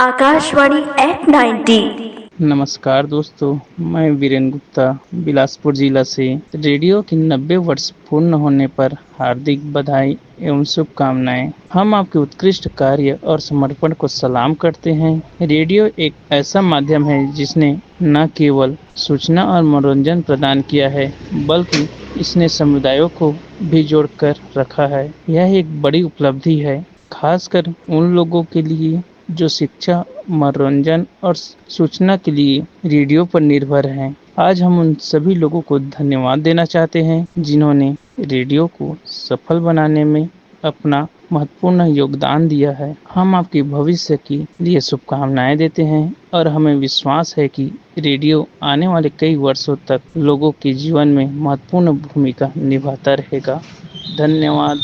Akashvani eight 90। नमस्कार दोस्तों, मैं वीरेंद्र गुप्ता बिलासपुर जिला से रेडियो की 90 वर्ष पूर्ण होने पर हार्दिक बधाई एवं शुभकामनाएं। हम आपके उत्कृष्ट कार्य और समर्पण को सलाम करते हैं। रेडियो एक ऐसा माध्यम है जिसने न केवल सूचना और मनोरंजन प्रदान किया है, बल्कि इसने समुदायों को भी जोड़कर रखा है। यह एक बड़ी उपलब्धि है, खासकर उन लोगों के लिए जो शिक्षा, मनोरंजन और सूचना के लिए रेडियो पर निर्भर हैं। आज हम उन सभी लोगों को धन्यवाद देना चाहते हैं जिन्होंने रेडियो को सफल बनाने में अपना महत्वपूर्ण योगदान दिया है। हम आपके भविष्य के लिए शुभकामनाएं देते हैं और हमें विश्वास है कि रेडियो आने वाले कई वर्षों तक लोगों के जीवन में महत्वपूर्ण भूमिका निभाता रहेगा। धन्यवाद।